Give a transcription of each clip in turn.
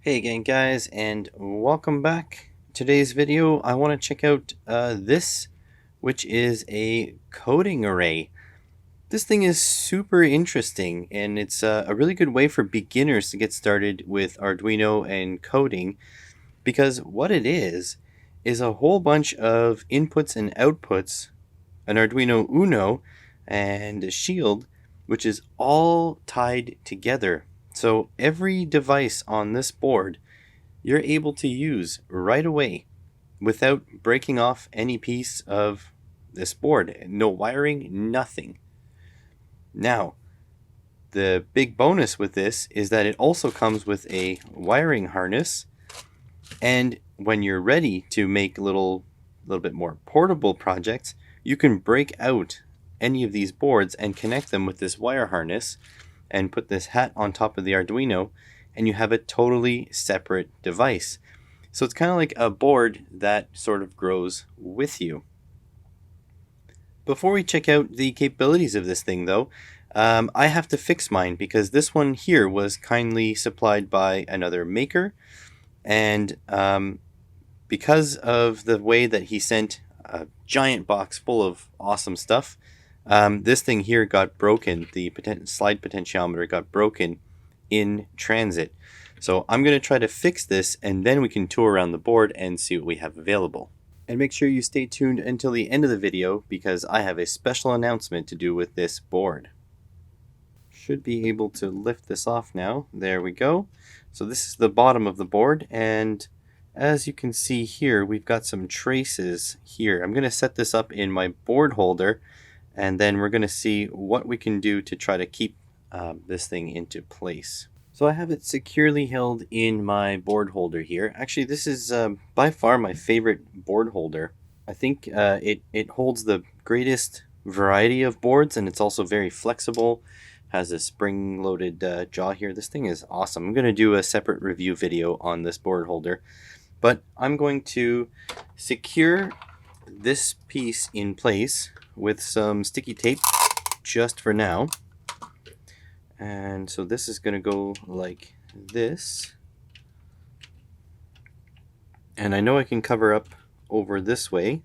Hey again guys, and welcome back. Today's video I want to check out this, which is a coding array. This thing is super interesting, and it's a really good way for beginners to get started with Arduino and coding, because what it is a whole bunch of inputs and outputs, an Arduino Uno and a shield, which is all tied together. So every device on this board you're able to use right away without breaking off any piece of this board. No wiring, nothing. Now, the big bonus with this is that it also comes with a wiring harness, and when you're ready to make little bit more portable projects, you can break out any of these boards and connect them with this wire harness and put this hat on top of the Arduino, and you have a totally separate device. So it's kind of like a board that sort of grows with you. Before we check out the capabilities of this thing though, I have to fix mine because this one here was kindly supplied by another maker, and because of the way that he sent a giant box full of awesome stuff, this thing here got broken. The slide potentiometer got broken in transit. So I'm going to try to fix this, and then we can tour around the board and see what we have available. And make sure you stay tuned until the end of the video because I have a special announcement to do with this board. Should be able to lift this off now. There we go. So this is the bottom of the board, and as you can see here, we've got some traces here. I'm going to set this up in my board holder, and then we're going to see what we can do to try to keep this thing into place. So I have it securely held in my board holder here. Actually, this is by far my favorite board holder. I think it holds the greatest variety of boards, and it's also very flexible. Has a spring-loaded jaw here. This thing is awesome. I'm going to do a separate review video on this board holder, but I'm going to secure this piece in place with some sticky tape just for now. And so this is going to go like this. And I know I can cover up over this way.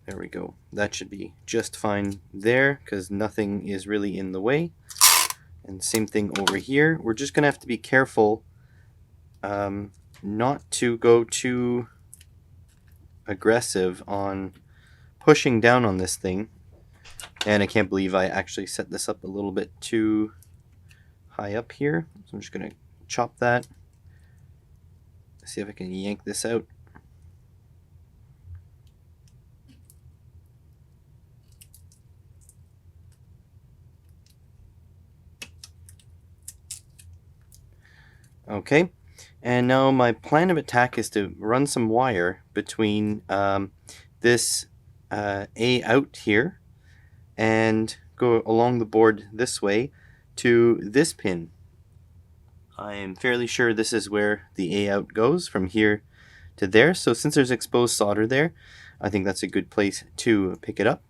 There we go. That should be just fine there because nothing is really in the way. And same thing over here. We're just going to have to be careful not to go too aggressive on pushing down on this thing. And I can't believe I actually set this up a little bit too high up here. So I'm just going to chop that. See if I can yank this out. Okay, and now my plan of attack is to run some wire between this A out here and go along the board this way to this pin. I am fairly sure this is where the A out goes, from here to there. So since there's exposed solder there, I think that's a good place to pick it up.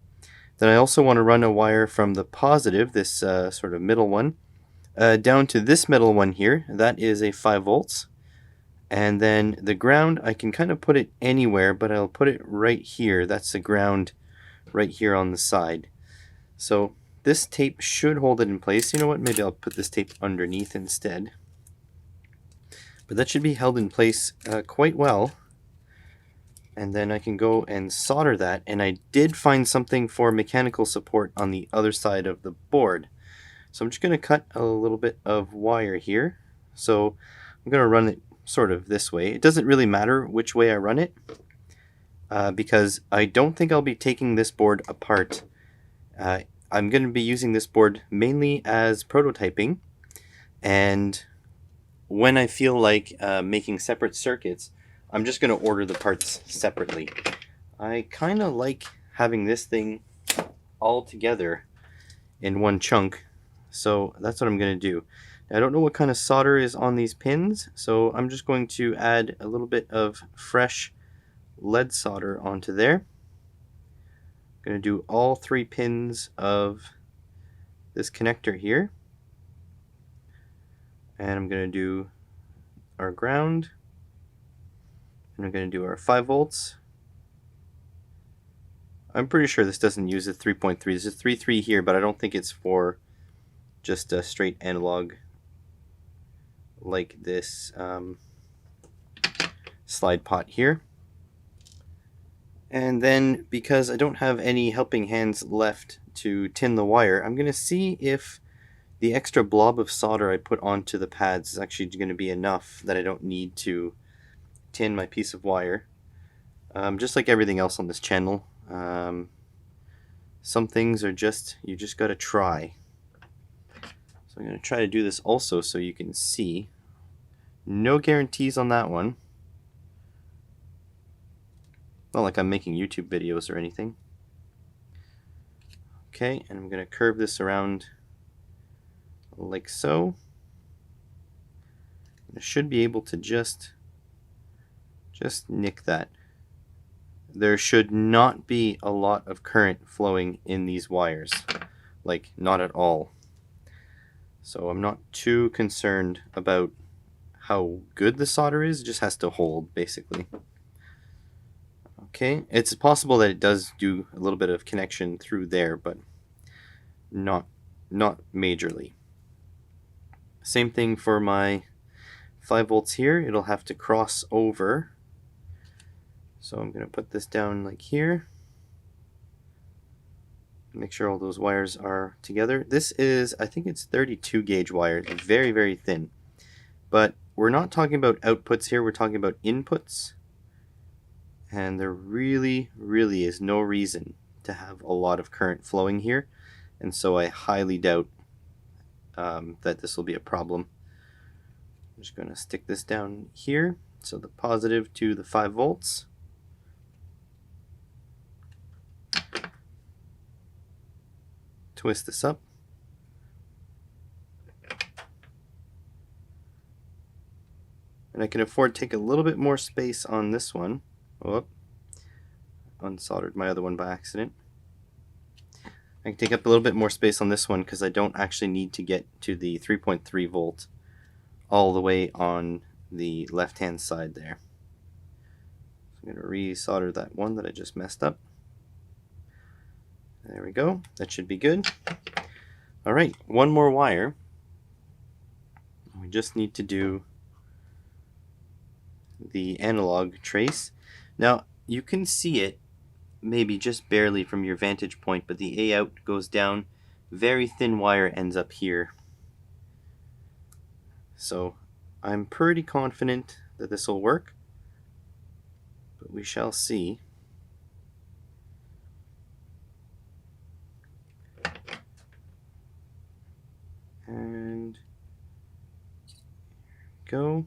Then I also want to run a wire from the positive, this sort of middle one, down to this middle one here. That is a 5 volts. And then the ground, I can kind of put it anywhere, but I'll put it right here. That's the ground right here on the side. So this tape should hold it in place. You know what? Maybe I'll put this tape underneath instead. But that should be held in place quite well. And then I can go and solder that. And I did find something for mechanical support on the other side of the board. So I'm just going to cut a little bit of wire here. So I'm going to run it sort of this way. It doesn't really matter which way I run it because I don't think I'll be taking this board apart. I'm going to be using this board mainly as prototyping, and when I feel like making separate circuits, I'm just going to order the parts separately. I kind of like having this thing all together in one chunk. So that's what I'm going to do. I don't know what kind of solder is on these pins, so I'm just going to add a little bit of fresh lead solder onto there. I'm going to do all 3 pins of this connector here. And I'm going to do our ground. And we're going to do our 5 volts. I'm pretty sure this doesn't use a 3.3. There's a 3.3 here, but I don't think it's for just a straight analog like this slide pot here. And then, because I don't have any helping hands left to tin the wire, I'm going to see if the extra blob of solder I put onto the pads is actually going to be enough that I don't need to tin my piece of wire. Just like everything else on this channel, some things are you just got to try. So I'm going to try to do this also so you can see. No guarantees on that one. Not like I'm making YouTube videos or anything. Okay, and I'm going to curve this around like so. I should be able to just nick that. There should not be a lot of current flowing in these wires. Like, not at all. So I'm not too concerned about how good the solder is. It just has to hold, basically. Okay, it's possible that it does do a little bit of connection through there, but not majorly. Same thing for my 5 volts here. It'll have to cross over. So I'm going to put this down like here. Make sure all those wires are together. This is, I think it's 32 gauge wire. It's very, very thin. But we're not talking about outputs here. We're talking about inputs. And there really, really is no reason to have a lot of current flowing here. And so I highly doubt that this will be a problem. I'm just going to stick this down here. So the positive to the 5 volts. Twist this up. And I can afford to take a little bit more space on this one. Oh, unsoldered my other one by accident. I can take up a little bit more space on this one because I don't actually need to get to the 3.3 volt all the way on the left hand side there. So I'm going to re-solder that one that I just messed up. There we go. That should be good. Alright, one more wire. We just need to do the analog trace. Now, you can see it maybe just barely from your vantage point, but the A out goes down. Very thin wire ends up here. So I'm pretty confident that this will work, but we shall see. And go.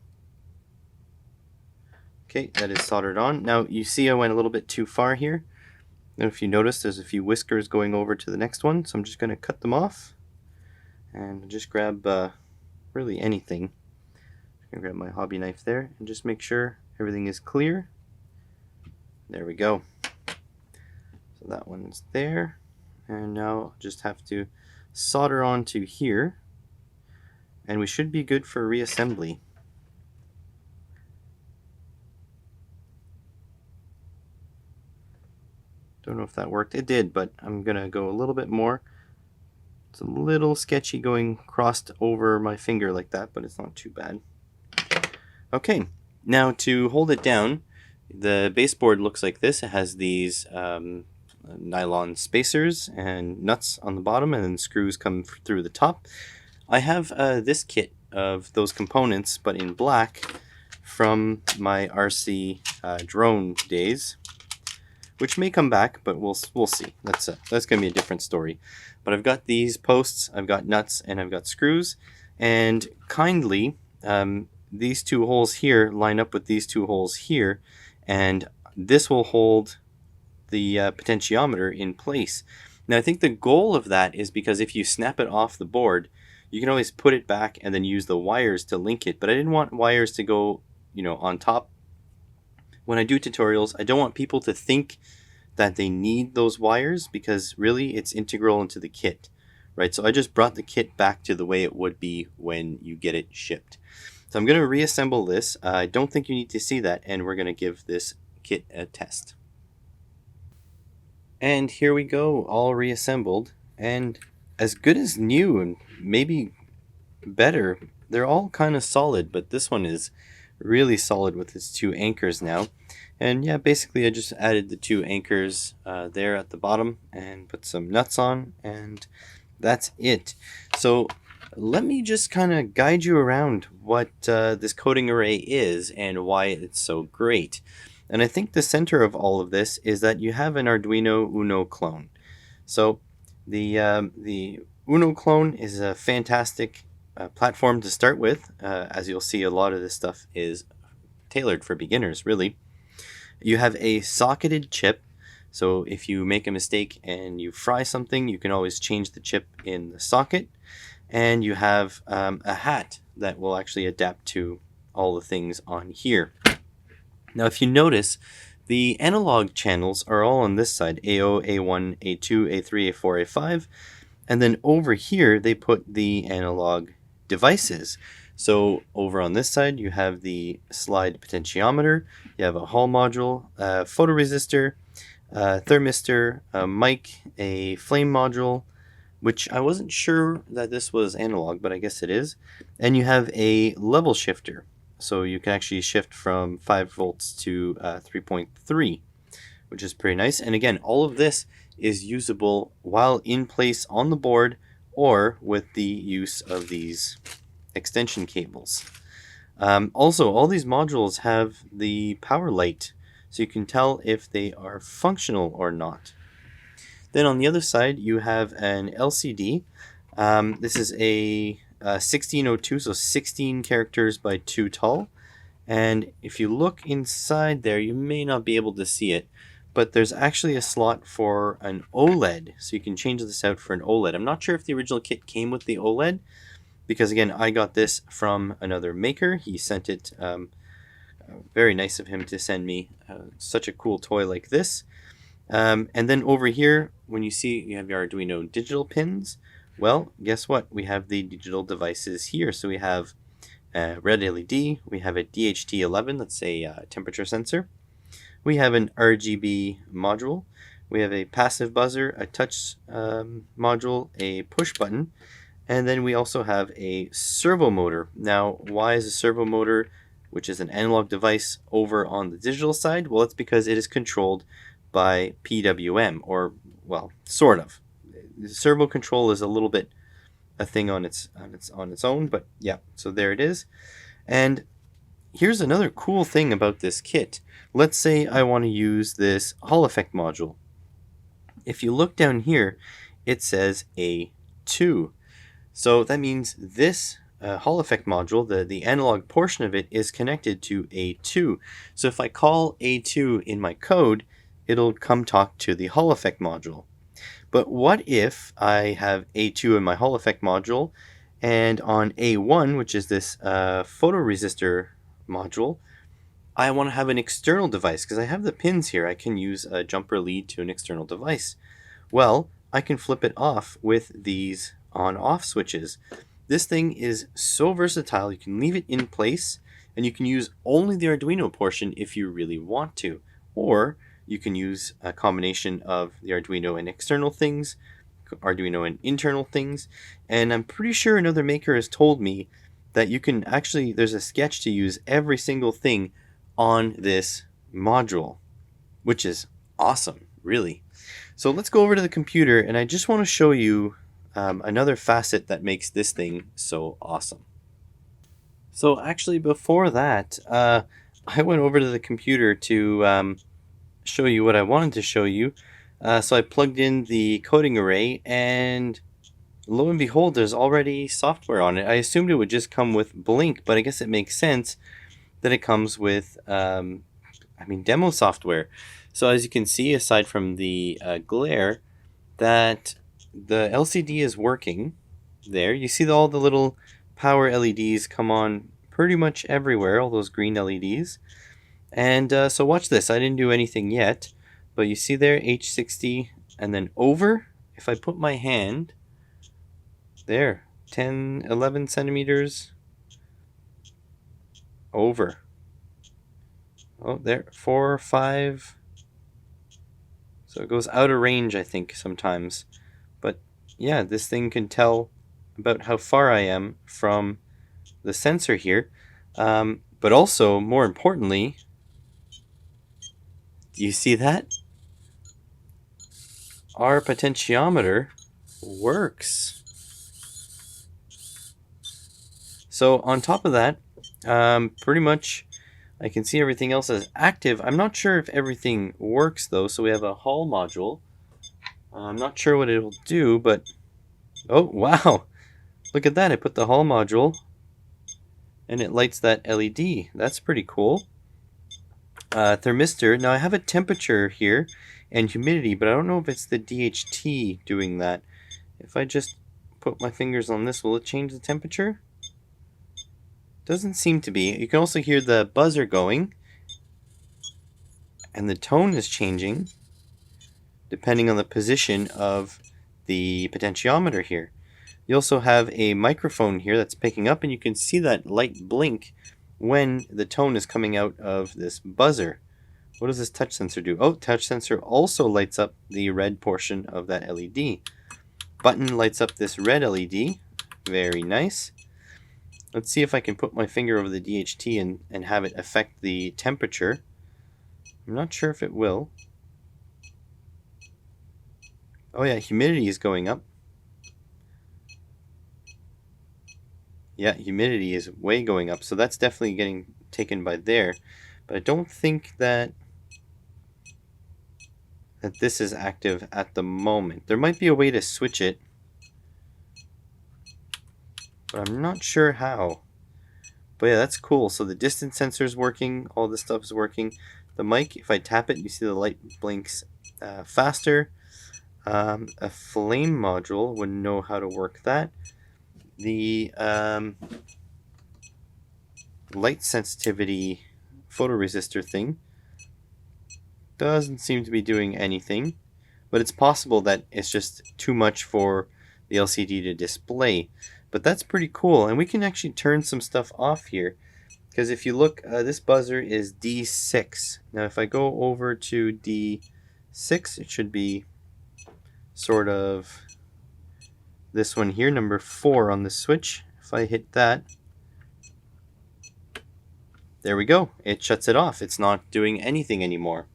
Okay, that is soldered on. Now you see I went a little bit too far here. And if you notice, there's a few whiskers going over to the next one, so I'm just going to cut them off and just grab really anything. I'm going to grab my hobby knife there and just make sure everything is clear. There we go. So that one's there, and now I'll just have to solder onto here, and we should be good for reassembly. Don't know if that worked. It did, but I'm going to go a little bit more. It's a little sketchy going crossed over my finger like that, but it's not too bad. Okay, now to hold it down, the baseboard looks like this. It has these nylon spacers and nuts on the bottom, and then screws come through the top. I have this kit of those components, but in black, from my RC drone days, which may come back, but we'll see. That's going to be a different story. But I've got these posts, I've got nuts, and I've got screws. And kindly, these two holes here line up with these two holes here, and this will hold the potentiometer in place. Now I think the goal of that is because if you snap it off the board, you can always put it back and then use the wires to link it. But I didn't want wires to go, on top. When I do tutorials, I don't want people to think that they need those wires, because really it's integral into the kit, right? So I just brought the kit back to the way it would be when you get it shipped. So I'm going to reassemble this. I don't think you need to see that, and we're going to give this kit a test. And here we go, all reassembled, and as good as new, and maybe better. They're all kind of solid, but this one is really solid with its two anchors now. And yeah, basically I just added the two anchors there at the bottom and put some nuts on, and that's it. So let me just kind of guide you around what this coding array is and why it's so great. And I think the center of all of this is that you have an Arduino Uno clone. So the Uno clone is a fantastic platform to start with. As you'll see, a lot of this stuff is tailored for beginners, really. You have a socketed chip, so if you make a mistake and you fry something, you can always change the chip in the socket. And you have a hat that will actually adapt to all the things on here. Now, if you notice, the analog channels are all on this side: A0, A1, A2, A3, A4, A5. And then over here, they put the analog devices. So over on this side, you have the slide potentiometer, you have a Hall module, a photoresistor, a thermistor, a mic, a flame module, which I wasn't sure that this was analog, but I guess it is. And you have a level shifter. So you can actually shift from 5 volts to 3.3, which is pretty nice. And again, all of this is usable while in place on the board or with the use of these extension cables. Also, all these modules have the power light, so you can tell if they are functional or not. Then on the other side, you have an LCD. This is a 1602, so 16 characters by 2 tall. And if you look inside there, you may not be able to see it, but there's actually a slot for an OLED, so you can change this out for an OLED. I'm not sure if the original kit came with the OLED, because again, I got this from another maker. He sent it, very nice of him to send me such a cool toy like this. And then over here, when you see you have your Arduino digital pins, well, guess what? We have the digital devices here. So we have a red LED, we have a DHT11, that's a temperature sensor. We have an RGB module, we have a passive buzzer, a touch module, a push button, and then we also have a servo motor. Now, why is a servo motor, which is an analog device, over on the digital side? Well, it's because it is controlled by PWM, or, well, sort of. Servo control is a little bit a thing on its own, but yeah, so there it is. And here's another cool thing about this kit. Let's say I want to use this Hall effect module. If you look down here, it says A2. So that means this Hall effect module, the analog portion of it, is connected to A2. So if I call A2 in my code, it'll come talk to the Hall effect module. But what if I have A2 in my Hall effect module, and on A1, which is this photoresistor module, I want to have an external device, because I have the pins here. I can use a jumper lead to an external device. Well, I can flip it off with these on-off switches. This thing is so versatile. You can leave it in place, and you can use only the Arduino portion if you really want to. Or you can use a combination of the Arduino and external things, Arduino and internal things. And I'm pretty sure another maker has told me that you can actually, there's a sketch to use every single thing on this module, which is awesome, really. So let's go over to the computer, and I just want to show you another facet that makes this thing so awesome. So actually, before that, I went over to the computer to show you what I wanted to show you. So I plugged in the coding array, and lo and behold, there's already software on it. I assumed it would just come with Blink, but I guess it makes sense that it comes with demo software. So as you can see, aside from the glare, that the LCD is working there. You see all the little power LEDs come on pretty much everywhere, all those green LEDs. And so watch this. I didn't do anything yet, but you see there H60, and then over, if I put my hand there, 10, 11 centimeters, over. Oh, there, 4, 5. So it goes out of range, I think, sometimes. But yeah, this thing can tell about how far I am from the sensor here. But also, more importantly, do you see that? Our potentiometer works. So on top of that, pretty much I can see everything else as active. I'm not sure if everything works though. So we have a Hall module. I'm not sure what it'll do, but oh wow, look at that. I put the Hall module and it lights that LED. That's pretty cool. Thermistor. Now I have a temperature here and humidity, but I don't know if it's the DHT doing that. If I just put my fingers on this, will it change the temperature? Doesn't seem to be. You can also hear the buzzer going, and the tone is changing depending on the position of the potentiometer here. You also have a microphone here that's picking up, and you can see that light blink when the tone is coming out of this buzzer. What does this touch sensor do? Oh, touch sensor also lights up the red portion of that LED. Button lights up this red LED. Very nice. Let's see if I can put my finger over the DHT and have it affect the temperature. I'm not sure if it will. Oh yeah, humidity is going up. Yeah, humidity is way going up, so that's definitely getting taken by there. But I don't think that this is active at the moment. There might be a way to switch it, but I'm not sure how. But yeah, that's cool. So the distance sensor is working, all this stuff is working. The mic, if I tap it, you see the light blinks faster. A flame module wouldn't know how to work that. The light sensitivity photoresistor thing doesn't seem to be doing anything, but it's possible that it's just too much for the LCD to display. But that's pretty cool, and we can actually turn some stuff off here, because if you look, this buzzer is D6. Now if I go over to D6, it should be sort of this one here, number 4 on the switch. If I hit that, there we go. It shuts it off. It's not doing anything anymore.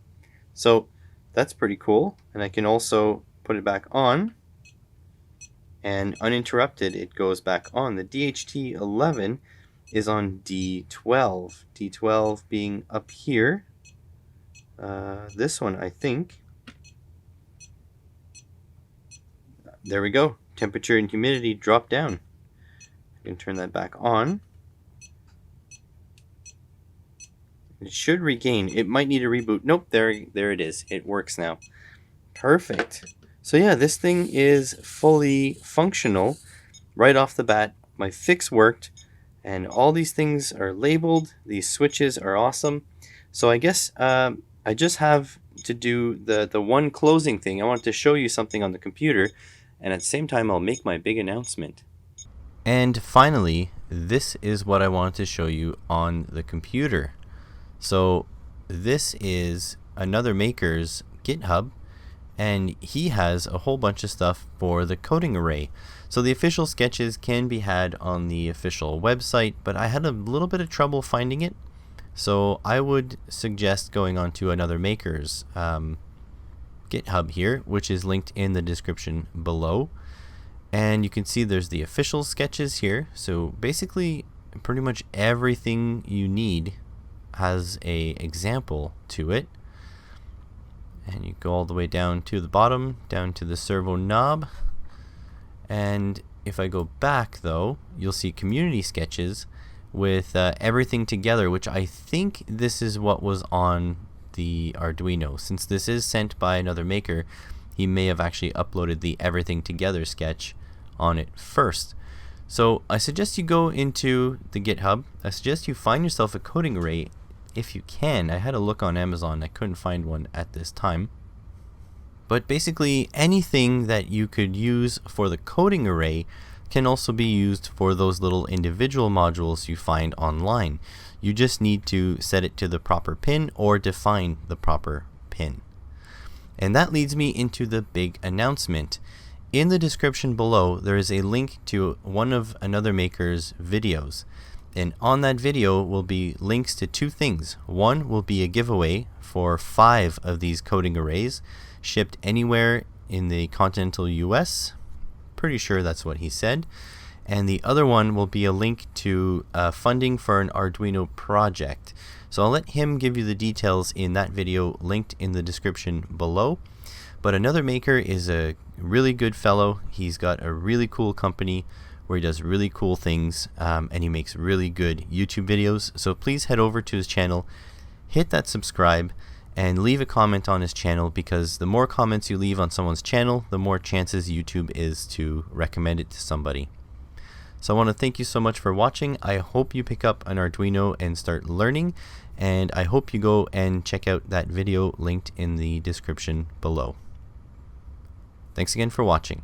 So that's pretty cool. And I can also put it back on, and uninterrupted it goes back on. The DHT11 is on D12. D12 being up here. This one, I think. There we go. Temperature and humidity drop down. I can turn that back on. It should regain. It might need a reboot. Nope, there it is. It works now. Perfect. So yeah, this thing is fully functional right off the bat. My fix worked, and all these things are labeled. These switches are awesome. So I guess I just have to do the one closing thing. I want to show you something on the computer, and at the same time I'll make my big announcement. And finally, this is what I want to show you on the computer. So this is another maker's GitHub, and he has a whole bunch of stuff for the coding array. So the official sketches can be had on the official website, but I had a little bit of trouble finding it. So I would suggest going on to another maker's GitHub here, which is linked in the description below. And you can see there's the official sketches here. So basically pretty much everything you need has a example to it. And you go all the way down to the bottom, down to the servo knob. And if I go back though, you'll see community sketches with everything together, which I think this is what was on the Arduino. Since this is sent by another maker, he may have actually uploaded the everything together sketch on it first. So I suggest you go into the GitHub. I suggest you find yourself a coding array if you can. I had a look on Amazon. I couldn't find one at this time. But basically anything that you could use for the coding array can also be used for those little individual modules you find online. You just need to set it to the proper pin or define the proper pin. And that leads me into the big announcement. In the description below, there is a link to one of another maker's videos. And on that video will be links to two things. One will be a giveaway for 5 of these coding arrays shipped anywhere in the continental US. Pretty sure that's what he said. And the other one will be a link to funding for an Arduino project. So I'll let him give you the details in that video linked in the description below. But another maker is a really good fellow. He's got a really cool company where he does really cool things, and he makes really good YouTube videos. So please head over to his channel, hit that subscribe, and leave a comment on his channel, because the more comments you leave on someone's channel, the more chances YouTube is to recommend it to somebody. So I want to thank you so much for watching. I hope you pick up an Arduino and start learning, and I hope you go and check out that video linked in the description below. Thanks again for watching.